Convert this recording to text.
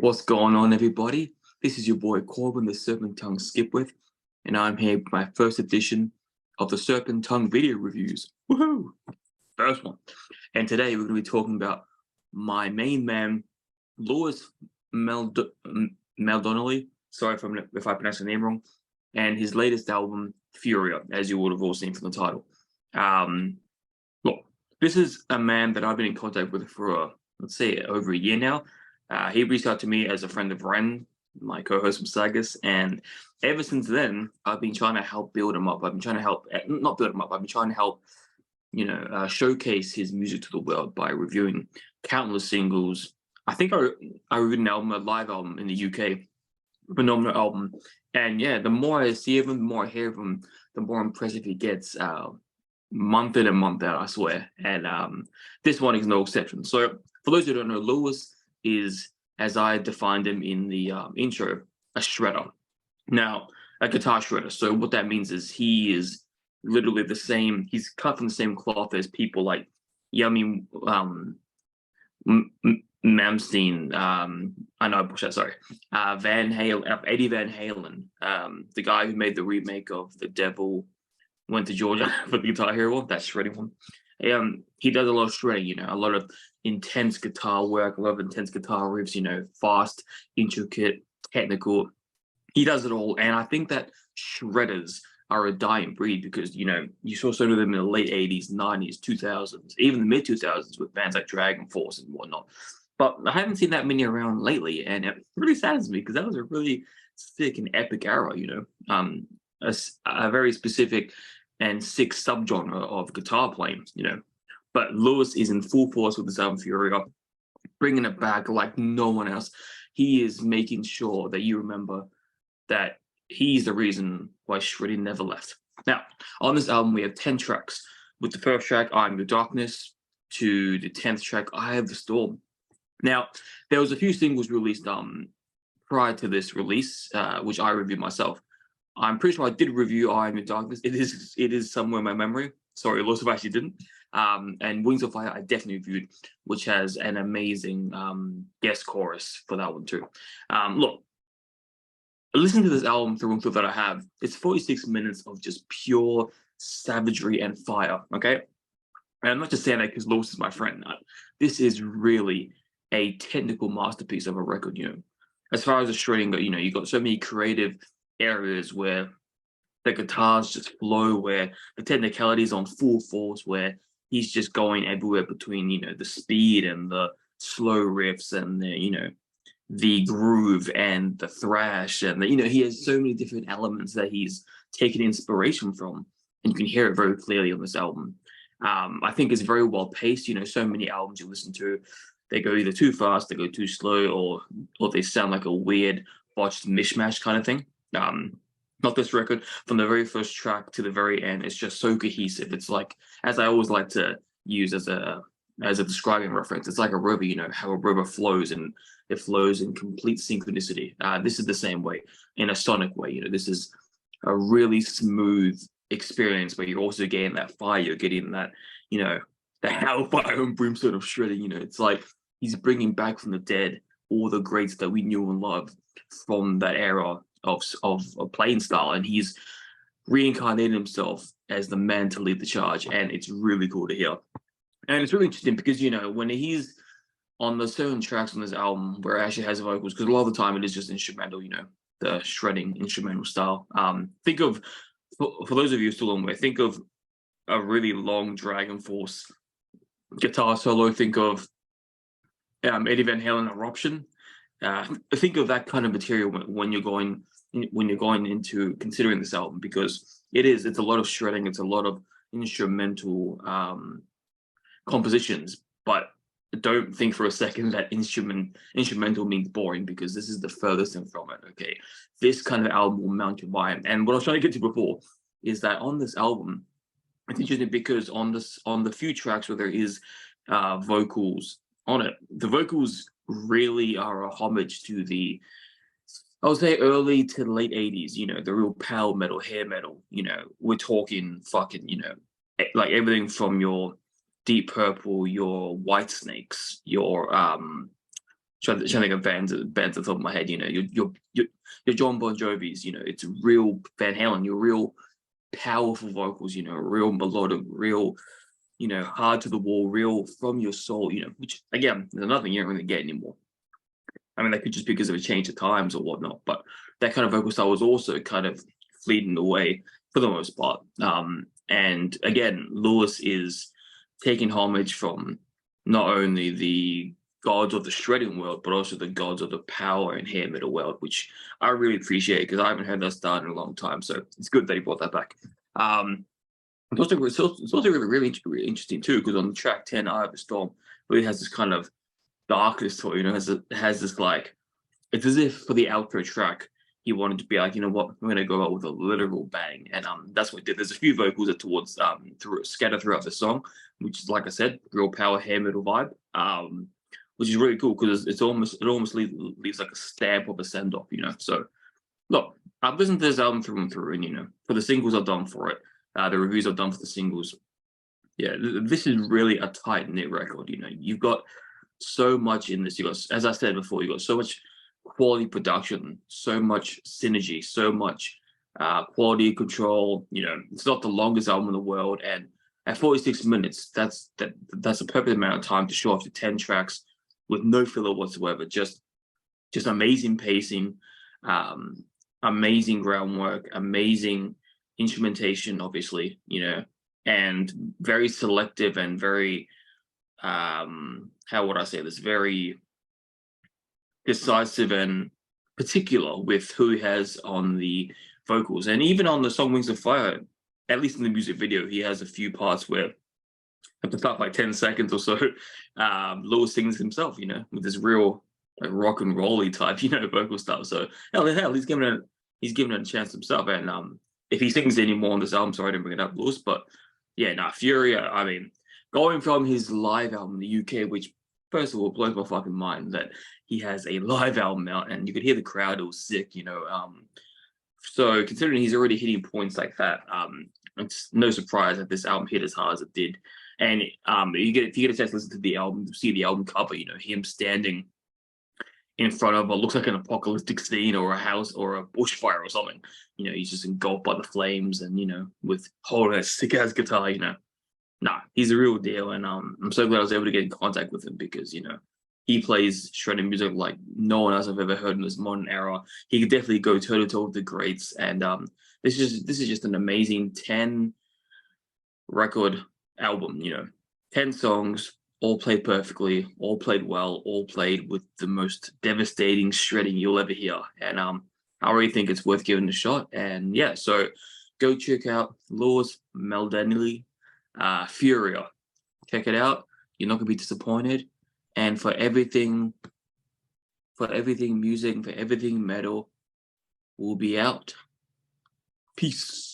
What's going on, everybody? This is your boy Corbin, the Serpent Tongue Skipwith, and I'm here with my first edition of the Serpent Tongue video reviews. Woohoo! First one. And today we're going to be talking about my main man, Lewis Maldonalle. Sorry if I pronounced the name wrong. And his latest album, FURIA, as you would have all seen from the title. Look, this is a man that I've been in contact with for, let's say, over a year now. He reached out to me as a friend of Ren, my co-host from Sagas, and ever since then, I've been trying to help build him up. I've been trying to help, not build him up, I've been trying to help, showcase his music to the world by reviewing countless singles. I think I reviewed an album, a live album in the UK, phenomenal album. And yeah, the more I see of him, the more I hear of him, the more impressive he gets, month in and month out, I swear. And this one is no exception. So for those who don't know, Lewis is, as I defined him in the intro, a shredder. Now, a guitar shredder. So what that means is he is literally the same. He's cut from the same cloth as people like Yummy Malmsteen. I know, sorry, Van Halen, Eddie Van Halen, the guy who made the remake of The Devil Went to Georgia for the Guitar Hero, that shredding one. He does a lot of shredding, a lot of intense guitar work, a lot of intense guitar riffs, fast, intricate, technical. He does it all. And I think that shredders are a dying breed because, you saw some of them in the late 80s, 90s, 2000s, even the mid 2000s with bands like Dragon Force and whatnot. But I haven't seen that many around lately. And it really saddens me because that was a really sick and epic era, a very specific and sick subgenre of guitar playing, But Lewis is in full force with this album Furia, bringing it back like no one else. He is making sure that you remember that he's the reason why shredding never left. Now, on this album, we have 10 tracks. With the first track, I'm Your Darkness, to the 10th track, Eye of the Storm. Now, there was a few singles released prior to this release, which I reviewed myself. I'm pretty sure I did review I Am Your Darkness. It is somewhere in my memory. Sorry, lots of actually didn't. And Wings of Fire I definitely reviewed, which has an amazing guest chorus for that one too. Look, listen to this album through and through that I have. It's 46 minutes of just pure savagery and fire, okay? And I'm not just saying that because Lewis is my friend. This is really a technical masterpiece of a record, As far as the shredding, you got so many creative areas where the guitars just flow, where the technicality is on full force, where he's just going everywhere between, the speed and the slow riffs and the groove and the thrash. And, he has so many different elements that he's taken inspiration from. And you can hear it very clearly on this album. I think it's very well paced. So many albums you listen to, they go either too fast, they go too slow, or they sound like a weird botched mishmash kind of thing. Not this record. From the very first track to the very end, it's just so cohesive. It's like, as I always like to use as a describing reference, it's like a river, how a river flows, and it flows in complete synchronicity. This is the same way, in a sonic way. This is a really smooth experience where you're also getting that fire, you're getting that, the hellfire and brimstone of shredding. It's like he's bringing back from the dead all the greats that we knew and loved from that era of playing style, and he's reincarnated himself as the man to lead the charge, and it's really cool to hear. And it's really interesting because when he's on the certain tracks on this album where it actually has vocals, because a lot of the time it is just instrumental, the shredding instrumental style. Think of, for those of you still on way, think of a really long Dragon Force guitar solo. Think of Eddie Van Halen Eruption. Think of that kind of material when you're going into considering this album, because it's a lot of shredding, it's a lot of instrumental compositions, but don't think for a second that instrumental means boring, because this is the furthest thing from it. Okay, this kind of album will mount your mind. And what I was trying to get to before is that on this album, it's interesting because on the few tracks where there is vocals on it, the vocals really are a homage to the, I would say, early to late 80s, the real power metal, hair metal. We're talking fucking, like everything from your Deep Purple, your White Snakes, your trying to think of bands at the top of my head. You know, your John Bon Jovi's. You know, it's real Van Halen. Your real powerful vocals. You know, real melodic, real, you know, hard to the wall, real from your soul. You know, which again, there's another thing you don't really get anymore. I mean, that could just be because of a change of times or whatnot, but that kind of vocal style was also kind of fleeting away for the most part. And again, Lewis is taking homage from not only the gods of the shredding world, but also the gods of the power and hair metal world, which I really appreciate because I haven't heard that style in a long time. So it's good that he brought that back. It's also really interesting too, because on track 10, Eye of the Storm, really has this kind of darkness to it, you know, has this like, it's as if for the outro track, he wanted to be like, you know what, we're gonna go out with a literal bang. And that's what he did. There's a few vocals that towards scattered throughout the song, which is, like I said, real power hair metal vibe. Which is really cool because it almost leaves like a stamp of a send off, you know. So look, I've listened to this album through and through, and you know, for the singles I've done for it, the reviews I've done for the singles, yeah, this is really a tight knit record. You know, you've got so much in this. You got, as I said before, you got so much quality production, so much synergy, so much quality control. You know, it's not the longest album in the world, and at 46 minutes, that's a perfect amount of time to show off the 10 tracks with no filler whatsoever. Just amazing pacing, amazing groundwork, amazing instrumentation, obviously, you know, and very selective and very how would I say this? Very decisive and particular with who he has on the vocals. And even on the song Wings of Fire, at least in the music video, he has a few parts where at the top like 10 seconds or so, Lewis sings himself, you know, with this real like rock and rolly type, you know, vocal stuff. So hell, he's given it a chance himself. And if he sings any more on this album, sorry I didn't bring it up, Lewis, but yeah, FURIA, I mean, going from his live album in the UK, which first of all blows my fucking mind that he has a live album out and you could hear the crowd, it was sick, you know. So considering he's already hitting points like that, it's no surprise that this album hit as hard as it did. And if you get a chance to listen to the album, see the album cover, you know, him standing in front of what looks like an apocalyptic scene or a house or a bushfire or something. You know, he's just engulfed by the flames and, you know, with holding a sick ass guitar, you know. Nah, he's a real deal. And I'm so glad I was able to get in contact with him because, you know, he plays shredding music like no one else I've ever heard in this modern era. He could definitely go toe to toe with the greats. And this is just an amazing 10 record album, you know, 10 songs, all played perfectly, all played well, all played with the most devastating shredding you'll ever hear. And I really think it's worth giving a shot. And yeah, so go check out Lewis Maldonalle, FURIA. Check it out. You're not gonna be disappointed. And for everything music, for everything metal, we'll be out. Peace.